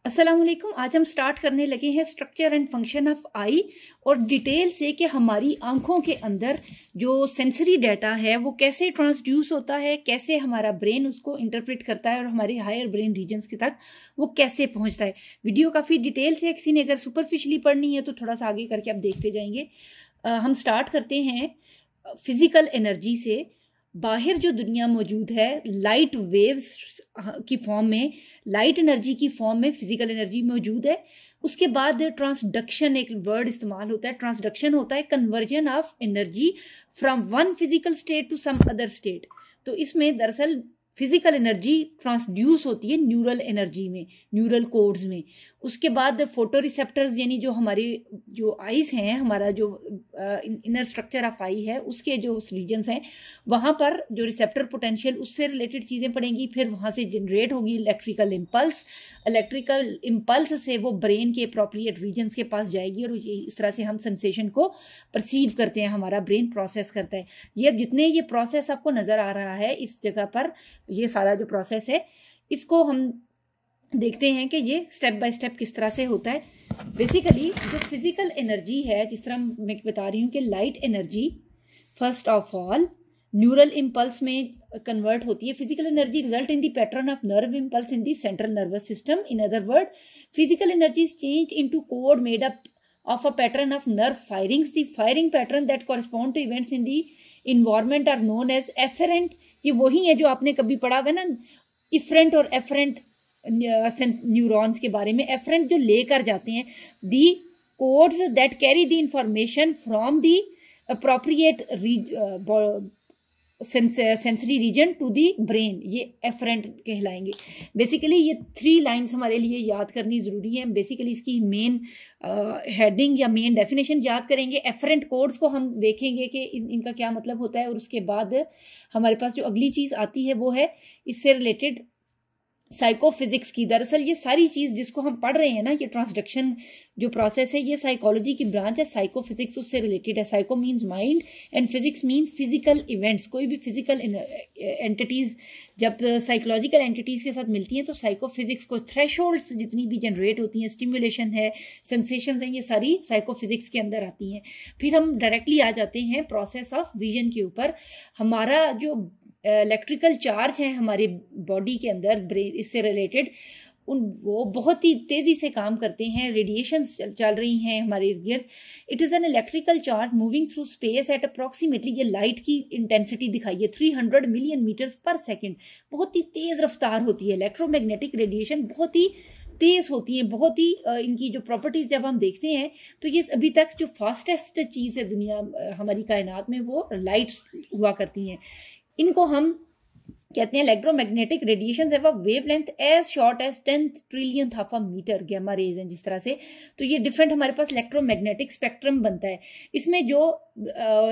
अस्सलाम वालेकुम। आज हम स्टार्ट करने लगे हैं स्ट्रक्चर एंड फंक्शन ऑफ आई और डिटेल से कि हमारी आंखों के अंदर जो सेंसरी डाटा है वो कैसे ट्रांसड्यूस होता है, कैसे हमारा ब्रेन उसको इंटरप्रेट करता है और हमारे हायर ब्रेन रीजन्स के तक वो कैसे पहुंचता है। वीडियो काफ़ी डिटेल से, किसी ने अगर सुपरफिशली पढ़नी है तो थोड़ा सा आगे करके आप देखते जाएंगे। हम स्टार्ट करते हैं फिजिकल एनर्जी से। बाहर जो दुनिया मौजूद है लाइट वेव्स की फॉर्म में, लाइट एनर्जी की फॉर्म में फिजिकल एनर्जी मौजूद है। उसके बाद ट्रांसडक्शन एक वर्ड इस्तेमाल होता है, ट्रांसडक्शन होता है conversion of energy from one physical state to some other state. तो इसमें दरअसल फिजिकल एनर्जी ट्रांसड्यूस होती है न्यूरल एनर्जी में, न्यूरल कोड्स में। उसके बाद फोटो रिसेप्टर्स यानी जो हमारी जो आइज हैं, हमारा जो इनर स्ट्रक्चर ऑफ आई है उसके जो रीजन्स हैं वहाँ पर जो रिसेप्टर पोटेंशियल उससे रिलेटेड चीज़ें पड़ेंगी। फिर वहाँ से जनरेट होगी इलेक्ट्रिकल इम्पल्स, इलेक्ट्रिकल इम्पल्स से वो ब्रेन के अप्रोप्रिएट रीजन्स के पास जाएगी और ये इस तरह से हम सेंसेशन को परसीव करते हैं, हमारा ब्रेन प्रोसेस करता है। ये अब जितने ये प्रोसेस आपको नज़र आ रहा है इस जगह पर, ये सारा जो प्रोसेस है इसको हम देखते हैं कि ये स्टेप बाय स्टेप किस तरह से होता है। बेसिकली जो फिजिकल एनर्जी है, जिस तरह मैं बता रही हूँ कि light energy first of all neural impulse में कन्वर्ट होती है। Physical energy result in the pattern of nerve impulse in the central nervous system. In other word, physical energy is change into code made up of a pattern of nerve firings. The firing pattern that correspond to events in the environment are known as efferent. ये वही है जो आपने कभी पढ़ा हुआ ना, efferent और एफरेंट न्यूरॉन्स के बारे में। एफरेंट जो लेकर जाते हैं the codes that carry the information from the appropriate sensory region to the brain, ये एफरेंट कहलाएंगे। बेसिकली ये 3 लाइन्स हमारे लिए याद करनी ज़रूरी है। बेसिकली इसकी मेन हेडिंग या मेन डेफिनेशन याद करेंगे। एफरेंट कोड्स को हम देखेंगे कि इनका क्या मतलब होता है और उसके बाद हमारे पास जो अगली चीज़ आती है वो है इससे रिलेटेड साइकोफिजिक्स की। दरअसल ये सारी चीज़ जिसको हम पढ़ रहे हैं ना, ये ट्रांसडक्शन जो प्रोसेस है, ये साइकोलॉजी की ब्रांच है। साइकोफिजिक्स उससे रिलेटेड है। Psycho means mind and physics means physical events. कोई भी फिजिकल एंटिटीज़ जब साइकोलॉजिकल एंटिटीज़ के साथ मिलती हैं तो साइकोफिजिक्स को थ्रेशोल्ड्स जितनी भी जनरेट होती हैं, स्टिमुलेशन है, सेंसेशंस हैं, ये सारी साइकोफिजिक्स के अंदर आती हैं। फिर हम डायरेक्टली आ जाते हैं प्रोसेस ऑफ विजन के ऊपर। हमारा जो इलेक्ट्रिकल चार्ज है हमारे बॉडी के अंदर ब्रेन इससे रिलेटेड, वो बहुत ही तेज़ी से काम करते हैं। रेडिएशंस चल रही हैं हमारे इर्द गिर्द। It is an electrical charge moving through space at approximately, ये लाइट की इंटेंसिटी दिखाई है 300 मिलियन मीटर्स पर सेकेंड। बहुत ही तेज़ रफ्तार होती है। इलेक्ट्रोमैग्नेटिक रेडिएशन बहुत ही तेज़ होती है, बहुत ही इनकी जो प्रॉपर्टीज़ जब हम देखते हैं तो ये अभी तक जो फास्टेस्ट चीज़ है दुनिया हमारी कायनात में वो लाइट्स हुआ करती हैं। इनको हम कहते हैं इलेक्ट्रोमैग्नेटिक रेडिएशन है, wavelength as short as 10 trillion of a metre gamma rays हैं जिस तरह से। तो ये डिफरेंट हमारे पास इलेक्ट्रोमैग्नेटिक स्पेक्ट्रम बनता है। इसमें जो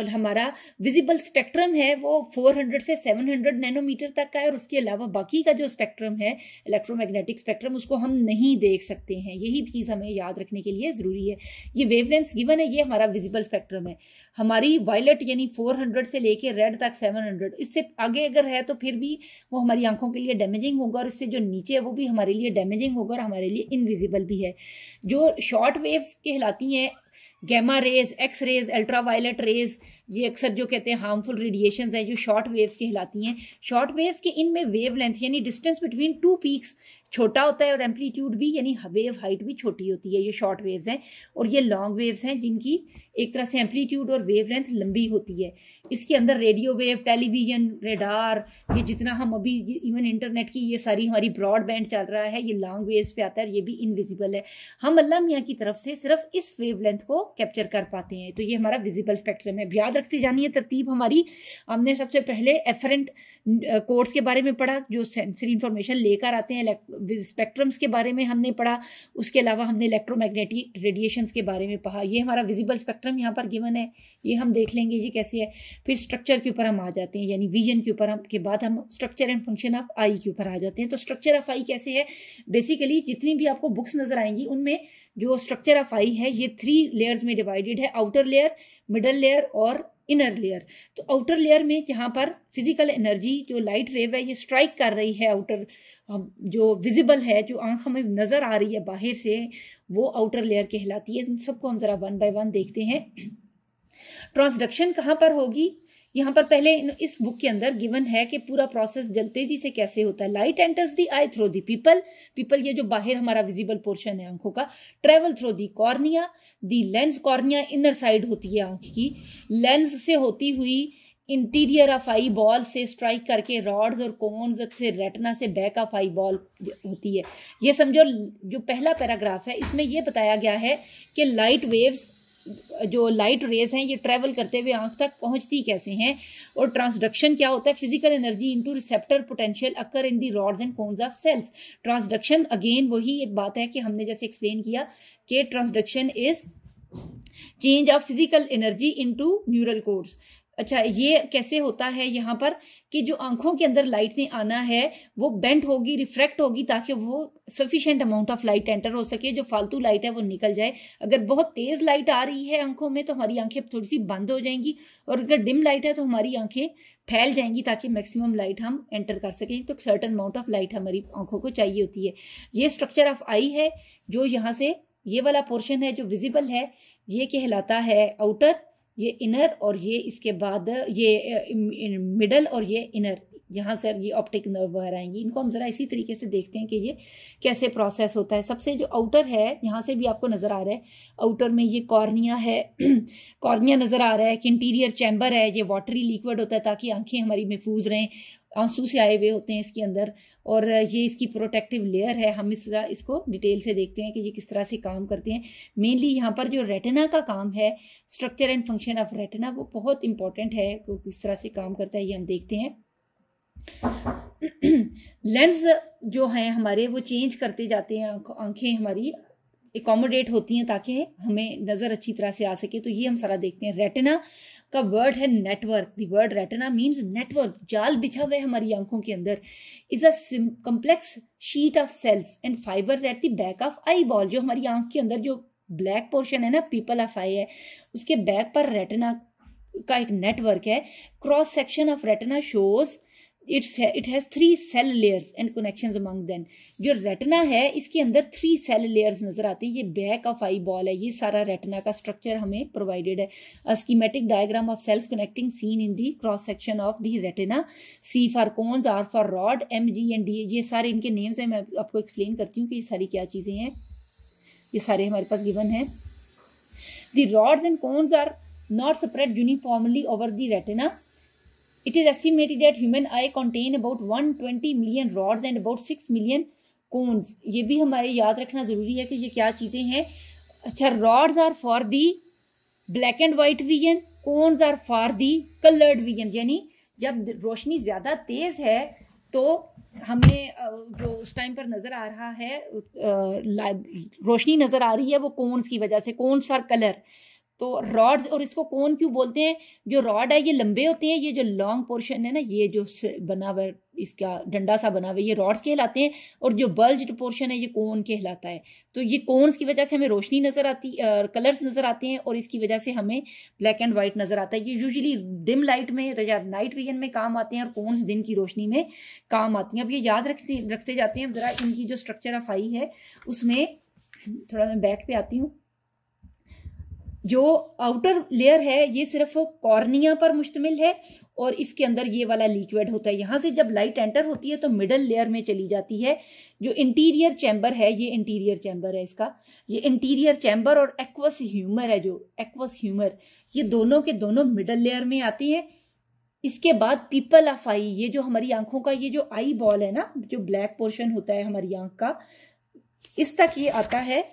हमारा विजिबल स्पेक्ट्रम है वो 400 से 700 नैनोमीटर तक का है और उसके अलावा बाकी का जो स्पेक्ट्रम है इलेक्ट्रोमैग्नेटिक स्पेक्ट्रम उसको हम नहीं देख सकते हैं। यही चीज़ हमें याद रखने के लिए ज़रूरी है। ये वेवलेंथ गिवन है, ये हमारा विजिबल स्पेक्ट्रम है। हमारी वायलेट यानी 400 से लेके रेड तक 700, इससे आगे अगर है तो फिर भी वो हमारी आंखों के लिए डैमेजिंग होगा और इससे जो नीचे है वो भी हमारे लिए डैमेजिंग होगा और हमारे लिए इनविजिबल भी है। जो शॉर्ट वेव्स कहलाती हैं, gamma rays, X rays, ultraviolet rays, ये अक्सर जो कहते हैं हार्मफुल रेडिएशंस हैं, जो शॉर्ट वेव्स कहलाती हैं। शॉर्ट वेव्स के इनमें वेवलेंथ यानी डिस्टेंस बिटवीन 2 पीक्स छोटा होता है और एम्पलीट्यूड भी यानी वेव हाइट भी छोटी होती है। ये शॉर्ट वेव्स हैं और ये लॉन्ग वेव्स हैं जिनकी एक तरह से एम्पलीट्यूड और वेवलेंथ लंबी होती है। इसके अंदर रेडियो वेव, टेलीविजन, रेडार, ये जितना हम अभी इवन इंटरनेट की ये सारी हमारी ब्रॉडबैंड चल रहा है, ये लॉन्ग वेव्स पे आता है, ये भी इनविजिबल है। हम अल्लाह मियाँ की तरफ से सिर्फ इस वेवलेंथ को कैप्चर कर पाते हैं। तो ये हमारा विजिबल स्पेक्ट्रम है। याद रखते जानिए तरतीब हमारी। हमने सबसे पहले एफरेंट कोड्स के बारे में पढ़ा जो सेंसरी इंफॉर्मेशन लेकर आते हैं, स्पेक्ट्रम्स के बारे में हमने पढ़ा। उसके अलावा हमने इलेक्ट्रोमैग्नेटिक रेडिएशंस के बारे में पढ़ा। ये हमारा विजिबल स्पेक्ट्रम यहाँ पर गिवन है, ये हम देख लेंगे ये कैसे है। फिर स्ट्रक्चर के ऊपर हम आ जाते हैं, यानी विजन के ऊपर के बाद हम स्ट्रक्चर एंड फंक्शन ऑफ आई के ऊपर आ जाते हैं। तो स्ट्रक्चर ऑफ आई कैसे है? बेसिकली जितनी भी आपको बुक्स नजर आएंगी उनमें जो स्ट्रक्चर ऑफ आई है ये 3 लेयर्स में डिवाइडेड है, आउटर लेयर, मिडल लेयर और इनर लेयर। तो आउटर लेयर में जहाँ पर फिजिकल एनर्जी जो लाइट वेव है ये स्ट्राइक कर रही है आउटर जो विजिबल है, जो आंख हमें नज़र आ रही है बाहर से, वो आउटर लेयर कहलाती है। इन सबको हम ज़रा वन बाय वन देखते हैं। ट्रांसडक्शन कहाँ पर होगी? यहाँ पर पहले इस बुक के अंदर गिवन है कि पूरा प्रोसेस तेजी से कैसे होता है। Light enters the I through the people, ये जो बाहर हमारा विजिबल पोर्शन है आंखों का, travel through the cornea, the lens, cornea inner side होती है आंख की, लेंस से होती हुई इंटीरियर ऑफ आई बॉल से स्ट्राइक करके रॉड्स और कोन्स से रेटिना से बैक ऑफ आई बॉल होती है। ये समझो जो पहला पैराग्राफ है इसमें ये बताया गया है कि लाइट वेव्स, जो लाइट रेज हैं, ये ट्रेवल करते हुए आंख तक पहुंचती कैसे हैं, और ट्रांसडक्शन क्या होता है? Physical energy into receptor potential occur in the rods and cones of cells. Transduction again वही एक बात है कि हमने जैसे एक्सप्लेन किया कि transduction is change of physical energy into neural codes. अच्छा, ये कैसे होता है यहाँ पर कि जो आंखों के अंदर लाइट ने आना है वो बेंट होगी, रिफ्रैक्ट होगी, ताकि वो sufficient amount of light enter हो सके, जो फालतू लाइट है वो निकल जाए। अगर बहुत तेज लाइट आ रही है आंखों में तो हमारी आंखें थोड़ी सी बंद हो जाएंगी, और अगर डिम लाइट है तो हमारी आंखें फैल जाएंगी ताकि मैक्सिमम लाइट हम एंटर कर सकें। तो सर्टेन अमाउंट ऑफ लाइट हमारी आंखों को चाहिए होती है। ये स्ट्रक्चर ऑफ आई है, जो यहाँ से ये वाला पोर्शन है जो विजिबल है, ये कहलाता है आउटर, ये इनर, और ये इसके बाद ये मिडल और ये इनर, यहाँ से ये ऑप्टिक नर्व वगैरह आएंगी। इनको हम जरा इसी तरीके से देखते हैं कि ये कैसे प्रोसेस होता है। सबसे जो आउटर है, यहाँ से भी आपको नजर आ रहा है, आउटर में ये कॉर्निया है कॉर्निया नजर आ रहा है कि इंटीरियर चैम्बर है, ये वाटरी लिक्विड होता है ताकि आंखें हमारी महफूज रहें, आंसू से आए हुए होते हैं इसके अंदर, और ये इसकी प्रोटेक्टिव लेयर है। हम इस तरह इसको डिटेल से देखते हैं कि ये किस तरह से काम करते हैं। मेनली यहाँ पर जो रेटिना का काम है, structure and function of retina, वो बहुत इंपॉर्टेंट है, वो किस तरह से काम करता है ये हम देखते हैं। लेंस जो है हमारे वो चेंज करते जाते हैं, आंखें हमारी एकोमोडेट होती हैं ताकि हमें नज़र अच्छी तरह से आ सके। तो ये हम सारा देखते हैं। रेटिना का वर्ड है network. The word retina means network, जाल बिछा हुआ है हमारी आंखों के अंदर। Is a complex sheet of cells and fibres at the back of eyeball. जो हमारी आंख के अंदर जो ब्लैक पोर्शन है ना, पीपल ऑफ आई है, उसके बैक पर रेटिना का एक नेटवर्क है। Cross section of retina shows it has 3 cell layers and connections among them. जो रेटिना है इसके अंदर 3 सेल लेयर्स नजर आती है। ये बैक ऑफ आई बॉल है, ये सारा रेटिना का स्ट्रक्चर हमें प्रोवाइडेड है। A schematic diagram of cells connecting seen in the cross section of the retina. C for cones, R for rod, M, G and D, ये सारे इनके names हैं। मैं आपको एक्सप्लेन करती हूँ कि ये सारी क्या चीजें हैं। ये सारे हमारे पास गिवन है। The rods and cones are not spread uniformly over the retina. It is estimated that human eye contain about 120 million rods and about 6 million cones. ये भी हमारे याद रखना जरूरी है कि ये क्या चीजें हैं। अच्छा, rods are for the black and white vision, cones are for the colored vision। यानी जब रोशनी ज्यादा तेज है तो हमें जो उस टाइम पर नजर आ रहा है, रोशनी नजर आ रही है वो कोन्स की वजह से, कोन्स फॉर कलर। तो रॉड्स, और इसको कोन क्यों बोलते हैं? जो रॉड है ये लंबे होते हैं, ये जो लॉन्ग पोर्शन है ना, ये जो बना हुआ इसका डंडा सा बना हुआ, ये रॉड्स कहलाते हैं, और जो बल्ज्ड पोर्शन है ये कोन कहलाता है। तो ये कोन्स की वजह से हमें रोशनी नजर आती, कलर्स नजर आते हैं, और इसकी वजह से हमें ब्लैक एंड व्हाइट नजर आता है। ये यूजुअली डिम लाइट में या नाइट विजन में काम आते हैं, और कोन्स दिन की रोशनी में काम आती हैं। अब ये याद रखते जाते हैं। जरा इनकी जो स्ट्रक्चर ऑफ आई है उसमें थोड़ा मैं बैक पे आती हूँ। जो आउटर लेयर है ये सिर्फ कॉर्निया पर मुश्तमिल है, और इसके अंदर ये वाला लिक्विड होता है। यहाँ से जब लाइट एंटर होती है तो मिडल लेयर में चली जाती है। जो इंटीरियर चैम्बर है, ये इंटीरियर चैम्बर है इसका, ये इंटीरियर चैम्बर और एक्वस ह्यूमर है, जो एक्वस ह्यूमर, ये दोनों के दोनों मिडल लेयर में आती है। इसके बाद पीपल ऑफ आई, ये जो हमारी आंखों का ये जो आई बॉल है ना, जो ब्लैक पोर्शन होता है हमारी आंख का, इस तक ये आता है।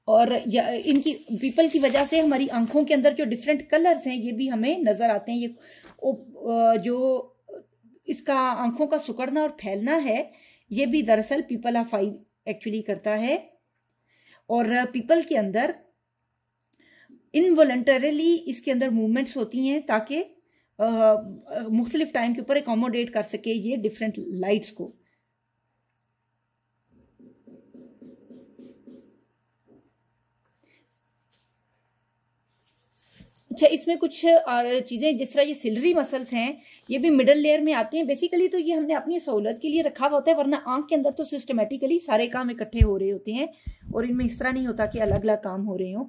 और इनकी पीपल की वजह से हमारी आंखों के अंदर जो डिफरेंट कलर्स हैं ये भी हमें नजर आते हैं। ये जो इसका आंखों का सिकुड़ना और फैलना है ये भी दरअसल पीपल ऑफ आई एक्चुअली करता है। और पीपल के अंदर इनवॉलंटरीली इसके अंदर मूवमेंट्स होती हैं ताकि मुख्तलिफ टाइम के ऊपर एकोमोडेट कर सके ये डिफरेंट लाइट्स को। अच्छा, इसमें कुछ और चीज़ें, जिस तरह ये सिलरी मसल्स हैं, ये भी मिडल लेयर में आते हैं। बेसिकली तो ये हमने अपनी सहूलत के लिए रखा हुआ होता है, वरना आंख के अंदर तो सिस्टमेटिकली सारे काम इकट्ठे हो रहे होते हैं और इनमें इस तरह नहीं होता कि अलग अलग काम हो रहे हों।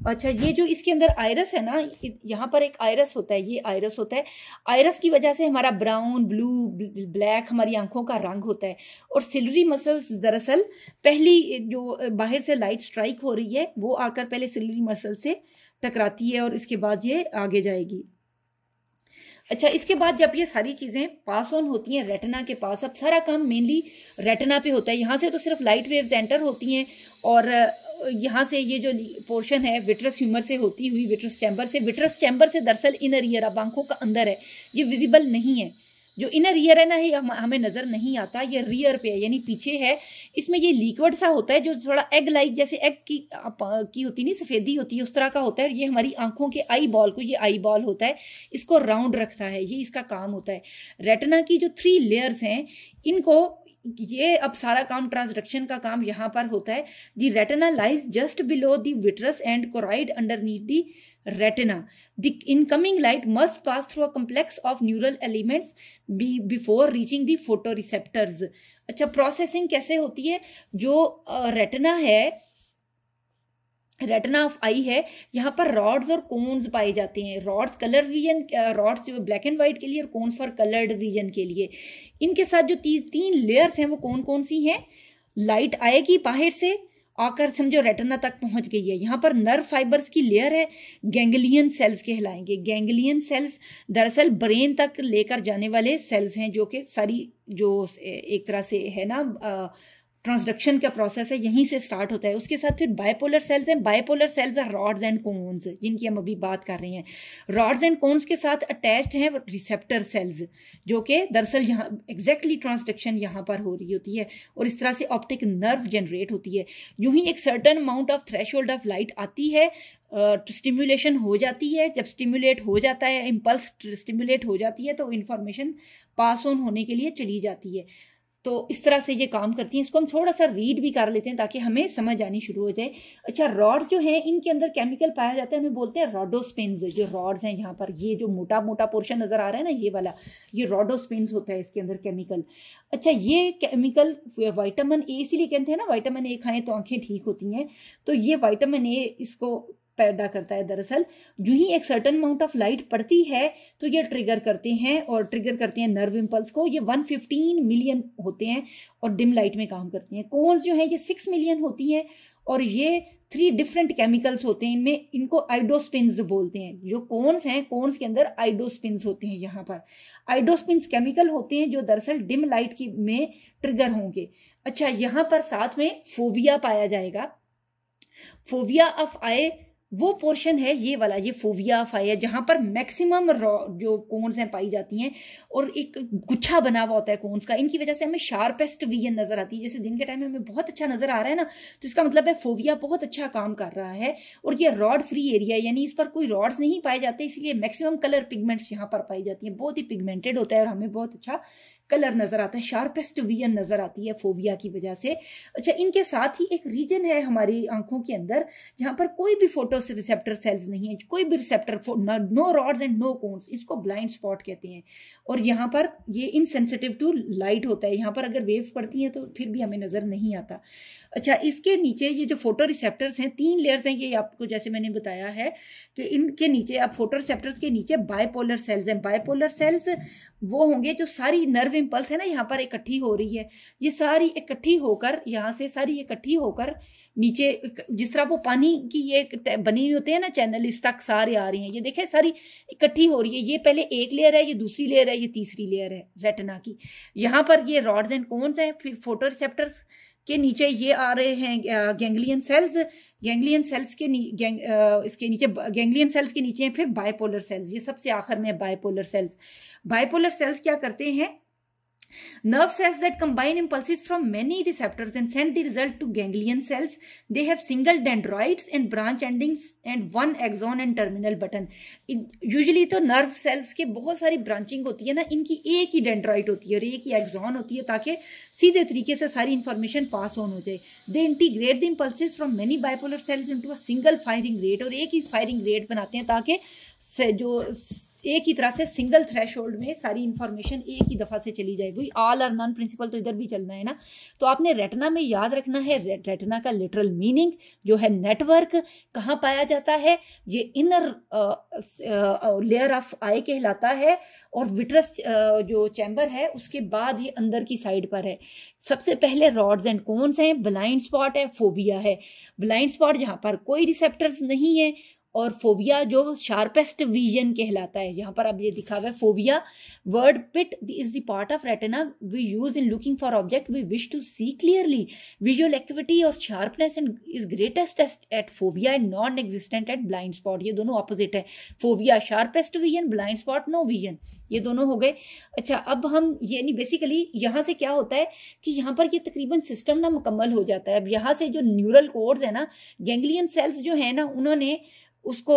अच्छा, ये जो इसके अंदर आयरस है ना, यहाँ पर एक आयरस होता है, ये आयरस होता है। आयरस की वजह से हमारा ब्राउन, ब्लू, ब्लैक हमारी आंखों का रंग होता है। और सिलरी मसल्स दरअसल पहली जो बाहर से लाइट स्ट्राइक हो रही है वो आकर पहले सिलरी मसल से टकराती है और इसके बाद ये आगे जाएगी। अच्छा, इसके बाद जब ये सारी चीज़ें पास ऑन होती हैं रेटिना के पास, अब सारा काम मेनली रेटिना पे होता है। यहाँ से तो सिर्फ लाइट वेव्स एंटर होती हैं और यहाँ से ये जो पोर्शन है विट्रस ह्यूमर से होती हुई विट्रस चैम्बर से दरअसल इनर ईयर, अब आंखों का अंदर है, ये विजिबल नहीं है। जो इनर ईयर है ना, ये हमें नजर नहीं आता, ये रियर पे है यानी पीछे है। इसमें ये लिक्विड सा होता है जो थोड़ा एग लाइक, जैसे एग की होती नहीं, सफेदी होती है, उस तरह का होता है। ये हमारी आंखों के आई बॉल को, ये आई बॉल होता है, इसको राउंड रखता है, ये इसका काम होता है। रेटिना की जो 3 लेयर्स हैं, इनको ये अब सारा काम ट्रांसडक्शन का काम यहाँ पर होता है। The retina lies just below the vitreous and choroid underneath the retina. The incoming light must pass through a complex of neural elements before reaching the photoreceptors. अच्छा, प्रोसेसिंग कैसे होती है? जो रेटिना है, रेटिना ऑफ आई है, यहाँ पर rods और कोन्स पाए जाते हैं। Rods colour vision, rods black and white के लिए और कोन्स फॉर कलर्ड विजन के लिए। इनके साथ जो 3 लेयर्स हैं वो कौन कौन सी हैं? लाइट आएगी बाहर से आकर समझो रेटिना तक पहुंच गई है। यहाँ पर नर्व फाइबर्स की लेयर है, गैंग्लियन सेल्स कहलाएंगे। गैंग्लियन सेल्स दरअसल ब्रेन तक लेकर जाने वाले सेल्स हैं, जो कि सारी जो एक तरह से है ना ट्रांसडक्शन का प्रोसेस है, यहीं से स्टार्ट होता है। उसके साथ फिर बायपोलर सेल्स हैं। Bipolar cells are rods and cones, जिनकी हम अभी बात कर रहे हैं। रॉड्स एंड कोन्स के साथ अटैच्ड हैं रिसेप्टर सेल्स, जो कि दरअसल यहाँ एग्जैक्टली ट्रांसडक्शन यहाँ पर हो रही होती है और इस तरह से ऑप्टिक नर्व जनरेट होती है। यूं ही एक certain amount of threshold of light आती है, स्टिम्युलेशन हो जाती है। जब स्टिम्युलेट हो जाता है, इम्पल्स स्टिम्युलेट हो जाती है, तो इंफॉर्मेशन पास ऑन होने के लिए चली जाती है। तो इस तरह से ये काम करती हैं। इसको हम थोड़ा सा रीड भी कर लेते हैं ताकि हमें समझ आनी शुरू हो जाए। अच्छा, रॉड्स जो हैं, इनके अंदर केमिकल पाया जाता है, उन्हें बोलते हैं रॉडोस्पिन्स। जो रॉड्स हैं यहाँ पर, ये जो मोटा मोटा पोर्शन नजर आ रहा है ना, ये वाला, ये रॉडोस्पिन्स होता है इसके अंदर केमिकल। अच्छा, ये केमिकल विटामिन ए, इसीलिए कहते हैं ना विटामिन ए खाएं तो आंखें ठीक होती हैं। तो ये विटामिन ए इसको पैदा करता है। दरअसल जो ही एक सर्टन अमाउंट ऑफ लाइट पड़ती है तो ये ट्रिगर करते हैं नर्व इम्पल्स को। ये 115 मिलियन होते हैं और डिम लाइट में काम करते हैं। कोन्स जो है ये 6 मिलियन होती हैं और ये 3 डिफरेंट केमिकल्स होते हैं इनमें, इनको आइडोस्पिन्स बोलते हैं। जो कोन्स हैं, कोन्स के अंदर आइडोस्पिन्स होते हैं। यहाँ पर आइडोस्पिन्स केमिकल होते हैं जो दरअसल डिम लाइट की में ट्रिगर होंगे। अच्छा, यहाँ पर साथ में फोविया पाया जाएगा। फोविया ऑफ आई वो पोर्शन है, ये वाला, ये फोविया ऑफ आई है, जहां पर मैक्सिमम जो कोन्स हैं पाई जाती हैं और एक गुच्छा बना हुआ होता है कोन्स का। इनकी वजह से हमें शार्पेस्ट विजन नजर आती है। जैसे दिन के टाइम में हमें बहुत अच्छा नजर आ रहा है ना, तो इसका मतलब है फोविया बहुत अच्छा काम कर रहा है। और ये रॉड फ्री एरिया, यानी इस पर कोई रॉड्स नहीं पाए जाते, इसलिए मैक्सिमम कलर पिगमेंट्स यहाँ पर पाई जाती है। बहुत ही पिगमेंटेड होता है और हमें बहुत अच्छा कलर नजर आता है, शार्पेस्ट विजन नजर आती है फोविया की वजह से। अच्छा, इनके साथ ही एक रीजन है हमारी आंखों के अंदर जहां पर कोई भी फोटो रिसेप्टर सेल्स नहीं है, कोई भी receptor, no rods and no cones, इसको ब्लाइंड स्पॉट कहते हैं। और यहाँ पर ये इनसेंसिटिव टू लाइट होता है, यहाँ पर अगर वेव्स पड़ती हैं तो फिर भी हमें नजर नहीं आता। अच्छा, इसके नीचे ये जो फोटो रिसेप्टर्स हैं, 3 लेयर्स हैं, ये आपको जैसे मैंने बताया है कि इनके नीचे, अब फोटो रिसेप्टर्स के नीचे बायपोलर सेल्स हैं। बायपोलर सेल्स वो होंगे जो सारी नर्व इम्पल्स है ना यहाँ पर इकट्ठी हो रही है, ये सारी इकट्ठी होकर, यहाँ से सारी इकट्ठी होकर नीचे, जिस तरह वो पानी की ये बनी हुई होते हैं ना चैनल, इस तक सारे आ रही हैं। ये देखें सारी इकट्ठी हो रही है। ये पहले एक लेयर है, ये दूसरी लेयर है, ये तीसरी लेयर है रेटिना की। यहाँ पर ये रॉड्स एंड कोन्स हैं। फिर फोटो रिसेप्टर्स के नीचे ये आ रहे हैं गैंग्लियन सेल्स। गैंग्लियन सेल्स के इसके नीचे, गैंग्लियन सेल्स के नीचे हैं फिर बायपोलर सेल्स। ये सबसे आखिर में बायपोलर सेल्स। बायपोलर सेल्स क्या करते हैं, Nerve cells that combine impulses from many receptors and send the result to ganglion cells. They have single dendroids and branch endings and one axon and terminal button. Usually तो nerve cells के बहुत सारी branching होती है ना, इनकी एक ही dendroid होती है और एक ही axon होती है ताकि सीधे तरीके से सारी information pass on हो जाए. They integrate the impulses from many bipolar cells into a single firing rate और एक ही firing rate बनाते हैं ताकि जो एक ही तरह से सिंगल थ्रेशोल्ड में सारी इंफॉर्मेशन एक ही दफ़ा से चली जाए. वही ऑल और नॉन प्रिंसिपल तो इधर भी चलना है ना. तो आपने रेटिना में याद रखना है रेटिना का लिटरल मीनिंग जो है नेटवर्क कहाँ पाया जाता है. ये इनर लेयर ऑफ आई कहलाता है और विट्रस जो चैम्बर है उसके बाद ये अंदर की साइड पर है. सबसे पहले रॉड्स एंड कोन्स हैं, ब्लाइंड स्पॉट है, फोबिया है. ब्लाइंड स्पॉट जहाँ पर कोई रिसेप्टर्स नहीं है और फोबिया जो शार्पेस्ट विजन कहलाता है. यहाँ पर अब ये दिखा हुआ है fovea. Word pit is the part of retina we use in looking for object we wish to see clearly. Visual activity और sharpness and is greatest at fovea and non existent at blind spot. ये दोनों opposite है. Fovea sharpest vision, blind spot no vision, ये दोनों हो गए. अच्छा, अब हम ये नहीं बेसिकली यहाँ से क्या होता है कि यहाँ पर ये तकरीबन सिस्टम ना मुकम्मल हो जाता है. अब यहाँ से जो न्यूरल कोड्स है ना, गैंग्लियन सेल्स जो है ना उन्होंने उसको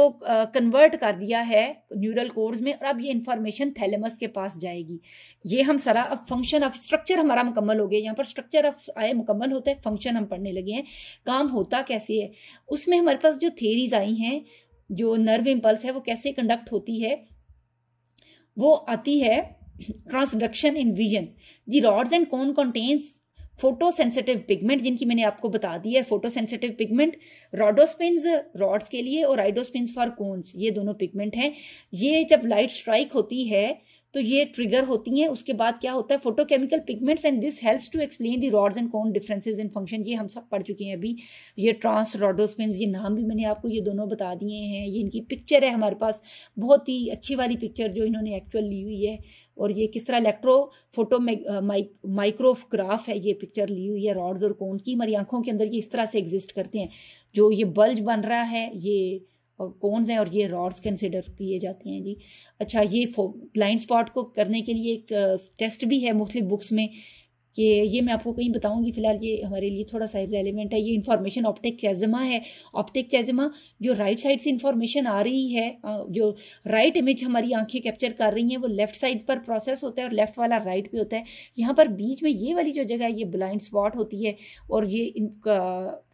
कन्वर्ट कर दिया है न्यूरल कोड्स में और अब ये इंफॉर्मेशन थैलेमस के पास जाएगी. ये हम सारा अब फंक्शन ऑफ स्ट्रक्चर हमारा मुकम्मल हो गया. यहाँ पर स्ट्रक्चर ऑफ आई मुकम्मल होता है, फंक्शन हम पढ़ने लगे हैं. काम होता कैसे है उसमें हमारे पास जो थेरीज आई हैं, जो नर्व इम्पल्स है वो कैसे कंडक्ट होती है, वो आती है transduction in vision. The rods and cone contains photosensitive pigment, जिनकी मैंने आपको बता दी है. फोटोसेंसिटिव पिगमेंट रोडोस्पिन्स रॉड्स के लिए और आइडोस्पिन्स फॉर कोन्स, ये दोनों पिगमेंट हैं. ये जब लाइट स्ट्राइक होती है तो ये ट्रिगर होती हैं. उसके बाद क्या होता है photochemical pigments and this helps to explain the rods and cone differences in function. ये हम सब पढ़ चुके हैं अभी. ये ट्रांस रोडोस्पिन्स, ये नाम भी मैंने आपको ये दोनों बता दिए हैं. ये इनकी पिक्चर है हमारे पास, बहुत ही अच्छी वाली पिक्चर जो इन्होंने एक्चुअल ली हुई है. और ये किस तरह इलेक्ट्रो फोटो माइक्रोग्राफ है, ये पिक्चर ली हुई है रॉड्स और कोन्स की. हमारी आंखों के अंदर ये इस तरह से एग्जिस्ट करते हैं. जो ये बल्ज बन रहा है ये कोन्स हैं और ये रॉड्स कंसिडर किए जाते हैं जी. अच्छा, ये ब्लाइंड स्पॉट को करने के लिए एक टेस्ट भी है मुख्तलिफ बुक्स में कि ये मैं आपको कहीं बताऊंगी. फिलहाल ये हमारे लिए थोड़ा सा रेलिवेंट है. ये इंफॉर्मेशन ऑप्टिक चैज़मा है. ऑप्टिक चैज़मा जो राइट साइड से इंफॉर्मेशन आ रही है, जो राइट इमेज हमारी आंखें कैप्चर कर रही हैं वो लेफ्ट साइड पर प्रोसेस होता है और लेफ्ट वाला राइट पे होता है. यहाँ पर बीच में ये वाली जो जगह है ये ब्लाइंड स्पॉट होती है और ये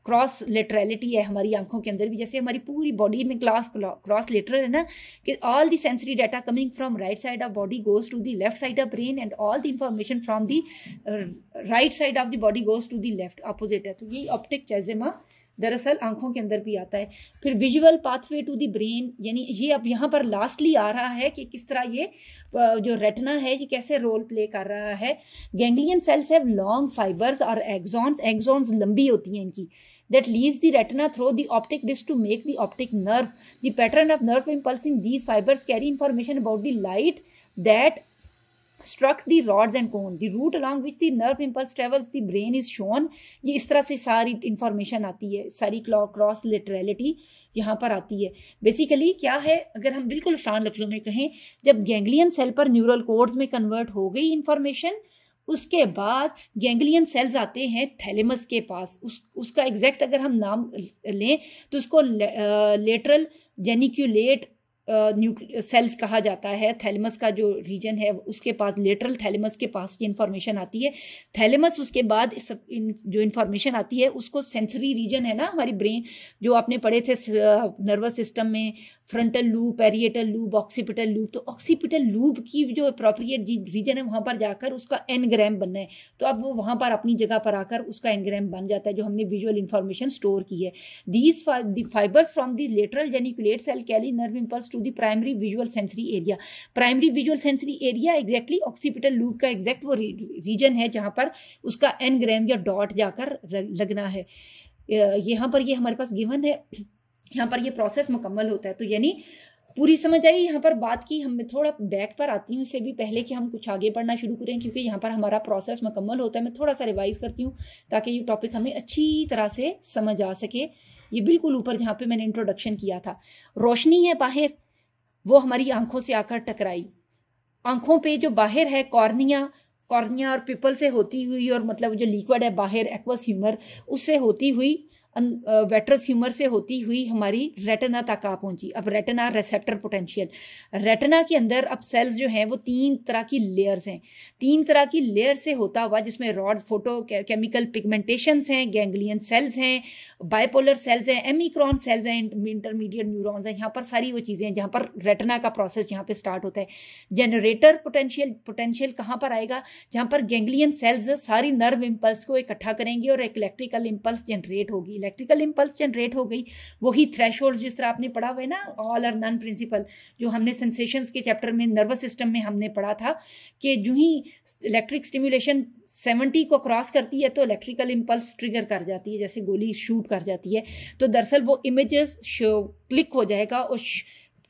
क्रॉस लेटरलिटी है हमारी आंखों के अंदर भी. जैसे हमारी पूरी बॉडी में क्रॉस लेटरल है ना, कि all the sensory data coming from right side of body goes to the left side of brain and all the information from the right side of the body goes to the left, opposite है. तो ये optic चैज़मा दरअसल आंखों के अंदर भी आता है. फिर visual pathway to the brain, यानी ये अब यहाँ पर लास्टली आ रहा है कि किस तरह ये जो रेटिना है ये कैसे रोल प्ले कर रहा है. Ganglion cells have long fibres और एक्सॉन्स लंबी होती हैं इनकी, that leaves the retina through the optic disc to make the optic nerve. The pattern of nerve impulse in these fibers carry information about the light that struck the rods and cone. The route along which the nerve impulse travels the brain is shown. ये इस तरह से सारी information आती है, सारी cross लेटरलिटी यहाँ पर आती है. बेसिकली क्या है, अगर हम बिल्कुल आसान लफ्जों में कहें, जब गैंग्लियन सेल पर न्यूरल कोड्स में कन्वर्ट हो गई इंफॉर्मेशन, उसके बाद गैंग्लियन सेल्स आते हैं थैलेमस के पास. उसका एग्जैक्ट अगर हम नाम लें तो उसको लेटरल जेनिक्यूलेट सेल्स कहा जाता है. थैलेमस का जो रीजन है उसके पास, लेटरल थैलेमस के पास ये इन्फॉर्मेशन आती है. थैलेमस उसके बाद जो इन्फॉर्मेशन आती है उसको सेंसरी रीजन है ना हमारी ब्रेन, जो आपने पढ़े थे नर्वस सिस्टम में, frontal loop, parietal loop, occipital loop. तो ऑक्सीपिटल लूप की जो अप्रोप्रिएट रीजन है वहाँ पर जाकर उसका एनग्राम बनना है. तो अब वो वहाँ पर अपनी जगह पर आकर उसका एनग्राम बन जाता है जो हमने विजुअल इन्फॉर्मेशन स्टोर की है. These fibres from the lateral geniculate cell carry nerve impulse to the primary visual sensory area. Primary visual sensory area exactly occipital lobe का एग्जैक्ट वो रीजन है जहाँ पर उसका एनग्राम या डॉट जाकर लगना है. यहाँ पर ये हमारे पास गिवन है, यहाँ पर ये प्रोसेस मुकम्मल होता है. तो यानी पूरी समझ आई यहाँ पर बात की. हम थोड़ा बैक पर आती हूँ इससे भी पहले कि हम कुछ आगे पढ़ना शुरू करें, क्योंकि यहाँ पर हमारा प्रोसेस मुकम्मल होता है. मैं थोड़ा सा रिवाइज करती हूँ ताकि ये टॉपिक हमें अच्छी तरह से समझ आ सके. ये बिल्कुल ऊपर जहाँ पे मैंने इंट्रोडक्शन किया था, रोशनी है बाहर, वो हमारी आंखों से आकर टकराई. आंखों पे जो बाहर है कॉर्निया, कॉर्निया और पिपल से होती हुई और मतलब जो लिक्विड है बाहर एक्वस ह्यूमर उससे होती हुई वेट्रस ह्यूमर से होती हुई हमारी रेटिना तक आ पहुंची। अब रेटिना रिसेप्टर पोटेंशियल, रेटिना के अंदर अब सेल्स जो हैं वो 3 तरह की लेयर्स हैं, 3 तरह की लेयर से होता हुआ जिसमें रॉड्स फोटो केमिकल पिगमेंटेशंस हैं, गैंग्लियन सेल्स हैं, बाइपोलर सेल्स हैं, एमिक्रॉन सेल्स हैं, इंटरमीडिएट न्यूरॉन्स हैं, यहाँ पर सारी वो चीज़ें हैं जहाँ पर रेटिना का प्रोसेस यहाँ पे स्टार्ट होता है। जनरेटर पोटेंशियल कहाँ पर आएगा, जहाँ पर गैंग्लियन सेल्स सारी नर्व इम्पल्स को इकट्ठा करेंगे और एक इलेक्ट्रिकल इम्पल्स जनरेट होगी। इलेक्ट्रिकल इम्पल्स जनरेट हो गई, वही थ्रेशोल्ड्स जिस तरह आपने पढ़ा हुआ है ना, ऑल और नन प्रिंसिपल, जो हमने सेंसेशंस के चैप्टर में नर्वस सिस्टम में हमने पढ़ा था कि जो ही इलेक्ट्रिक स्टिमुलेशन 70 को क्रॉस करती है तो इलेक्ट्रिकल इम्पल्स ट्रिगर कर जाती है, जैसे गोली शूट कर जाती है। तो दरअसल वो इमेजेस क्लिक हो जाएगा और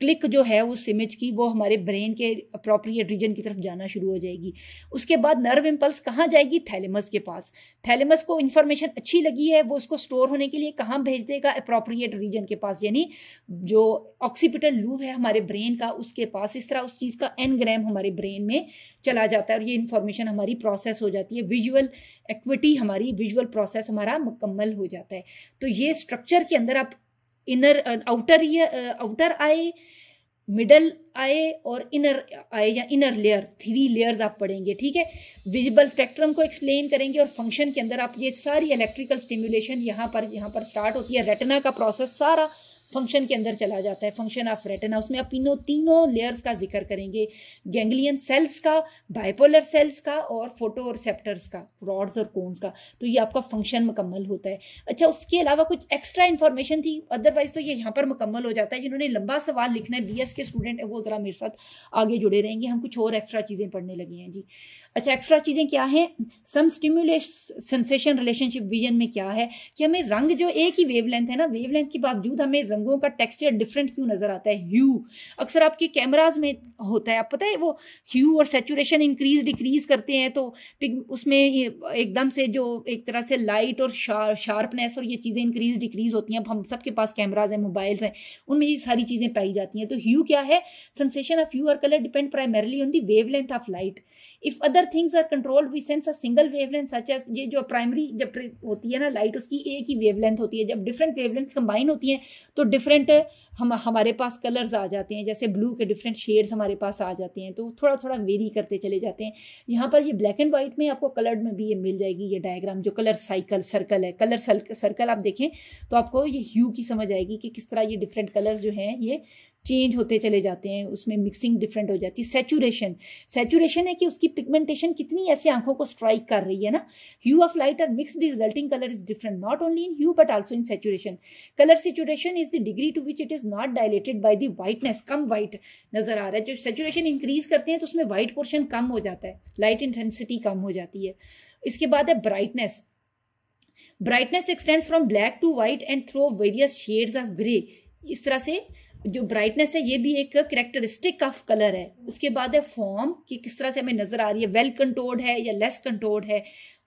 क्लिक जो है उस इमेज की वो हमारे ब्रेन के अप्रोप्रिएट रीजन की तरफ जाना शुरू हो जाएगी। उसके बाद नर्व इम्पल्स कहाँ जाएगी, थैलेमस के पास। थैलेमस को इन्फॉर्मेशन अच्छी लगी है, वो उसको स्टोर होने के लिए कहाँ भेज देगा, अप्रोप्रिएट रीजन के पास, यानी जो ऑक्सीपिटल लूब है हमारे ब्रेन का उसके पास। इस तरह उस चीज़ का एनग्राम हमारे ब्रेन में चला जाता है और ये इन्फॉर्मेशन हमारी प्रोसेस हो जाती है। विजुअल एक्विटी हमारी, विजुअल प्रोसेस हमारा मुकम्मल हो जाता है। तो ये स्ट्रक्चर के अंदर आप आउटर आई, मिडल आई और इनर आई या इनर लेयर, 3 लेयर्स आप पढ़ेंगे, ठीक है। विजिबल स्पेक्ट्रम को एक्सप्लेन करेंगे और फंक्शन के अंदर आप ये सारी इलेक्ट्रिकल स्टिमुलेशन यहाँ पर स्टार्ट होती है। रेटिना का प्रोसेस सारा फंक्शन के अंदर चला जाता है, फंक्शन ऑफ रेटिना। उसमें आप तीनों लेयर्स का जिक्र करेंगे, गैंग्लियन सेल्स का, बाइपोलर सेल्स का और फोटो रिसेप्टर्स का, रॉड्स और कोन्स का। तो ये आपका फंक्शन मुकम्मल होता है। अच्छा, उसके अलावा कुछ एक्स्ट्रा इन्फॉर्मेशन थी, अदरवाइज तो ये यहाँ पर मुकम्मल हो जाता है। जिन्होंने लंबा सवाल लिखना है, BS के स्टूडेंट है, वो ज़रा मेरे साथ आगे जुड़े रहेंगे, हम कुछ और एक्स्ट्रा चीज़ें पढ़ने लगे हैं जी। अच्छा, एक्स्ट्रा चीज़ें क्या हैं, सम स्टिमुलेट सेंसेशन रिलेशनशिप विजन में क्या है कि हमें रंग जो एक ही वेवलेंथ है ना, वेवलेंथ के बावजूद हमें रंगों का टेक्सचर डिफरेंट क्यों नजर आता है। ह्यू अक्सर आपके कैमराज में होता है, आप पता है वो ह्यू और सैचुरेशन इंक्रीज डिक्रीज करते हैं तो उसमें एकदम से जो एक तरह से लाइट और शार्पनेस और ये चीज़ें इंक्रीज डिक्रीज होती हैं। अब हम सबके पास कैमराज हैं, मोबाइल्स हैं, उनमें ये सारी चीज़ें पाई जाती हैं। तो ह्यू क्या है, सेंसेशन ऑफ ह्यू और colour depend primarily on the wavelength of light. If other things are controlled we sense a single wavelength such as, ये जो प्राइमरी जब होती है ना लाइट, उसकी एक ही वेवलेंथ होती है। जब डिफरेंट वेवलेंथ कंबाइन होती हैं तो डिफरेंट हमारे पास कलर्स आ जाते हैं, जैसे ब्लू के डिफरेंट शेड्स हमारे पास आ जाते हैं, तो थोड़ा थोड़ा वेरी करते चले जाते हैं। यहाँ पर ये ब्लैक एंड वाइट में आपको कलर्ड में भी ये मिल जाएगी, ये डायग्राम जो कलर सर्कल है, कलर सर्कल आप देखें तो आपको ये ह्यू की समझ आएगी कि किस तरह ये डिफरेंट कलर्स जो हैं ये चेंज होते चले जाते हैं, उसमें मिक्सिंग डिफरेंट हो जाती है। सैचुरेशन है कि उसकी पिगमेंटेशन कितनी ऐसे आंखों को स्ट्राइक कर रही है ना। ह्यू ऑफ लाइट और mix the resulting colour is different not only in hue but also in saturation. Colour saturation is the degree to which it is not dilated by the whiteness, कम white नजर आ रहा है। जो saturation increase करते हैं तो उसमें वाइट पोर्शन कम हो जाता है, लाइट इंटेंसिटी कम हो जाती है। इसके बाद है brightness. Brightness extends from black to white and through various shades of grey. इस तरह से जो ब्राइटनेस है ये भी एक कैरेक्टरिस्टिक ऑफ कलर है। उसके बाद है फॉर्म कि किस तरह से हमें नजर आ रही है, वेल कंट्रोल्ड है या लेस कंट्रोल्ड है,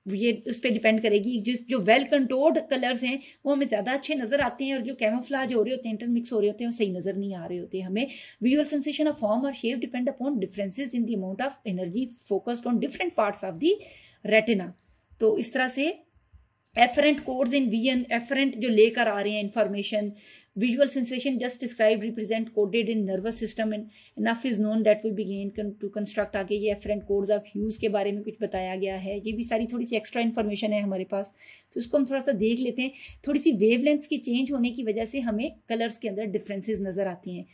ये उस पर डिपेंड करेगी। जो वेल कंट्रोल्ड कलर्स हैं वो हमें ज़्यादा अच्छे नज़र आते हैं और जो कैमोफ्लेज हो रहे होते हैं, इंटरमिक्स हो रहे होते हैं, वो सही नज़र नहीं आ रहे होते हमें। विजुअल सेंसेशन ऑफ फॉर्म और shape depend upon differences in the amount of energy focused on different parts of the retina. तो इस तरह से afferent codes in vision, afferent जो लेकर आ रहे हैं information, visual sensation just described represent coded in nervous system and enough is known that we begin to construct। आगे ये efferent codes of hues के बारे में कुछ बताया गया है, ये भी सारी थोड़ी सी एक्स्ट्रा इन्फॉर्मेशन है हमारे पास, तो इसको हम थोड़ा सा देख लेते हैं। थोड़ी सी वेवलेंथ्स की चेंज होने की वजह से हमें कलर्स के अंदर डिफरेंसेस नज़र आती हैं।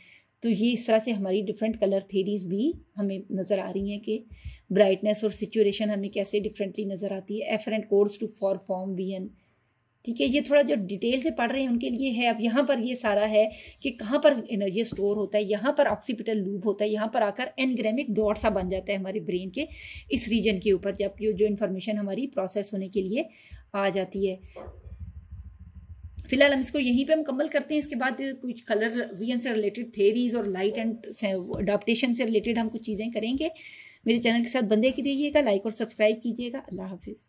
तो ये इस तरह से हमारी डिफरेंट कलर थेरीज भी हमें नज़र आ रही हैं कि ब्राइटनेस और सिचुएशन हमें कैसे डिफरेंटली नज़र आती है। Afferent codes to for form vision, ठीक है, ये थोड़ा जो डिटेल से पढ़ रहे हैं उनके लिए है। अब यहाँ पर ये सारा है कि कहाँ पर एनर्जी स्टोर होता है, यहाँ पर ऑक्सीपिटल लूप होता है, यहाँ पर आकर एनग्रामिक डॉट सा बन जाता है हमारे ब्रेन के इस रीजन के ऊपर, जब जो इन्फॉर्मेशन हमारी प्रोसेस होने के लिए आ जाती है। फिलहाल हम इसको यहीं पे मुकम्मल करते हैं। इसके बाद कुछ कलर विजन से रिलेटेड थेरीज और लाइट एंड अडॉप्टेशन से रिलेटेड हम कुछ चीज़ें करेंगे। मेरे चैनल के साथ बंदे की रहिएगा, लाइक और सब्सक्राइब कीजिएगा। अल्लाह हाफिज़।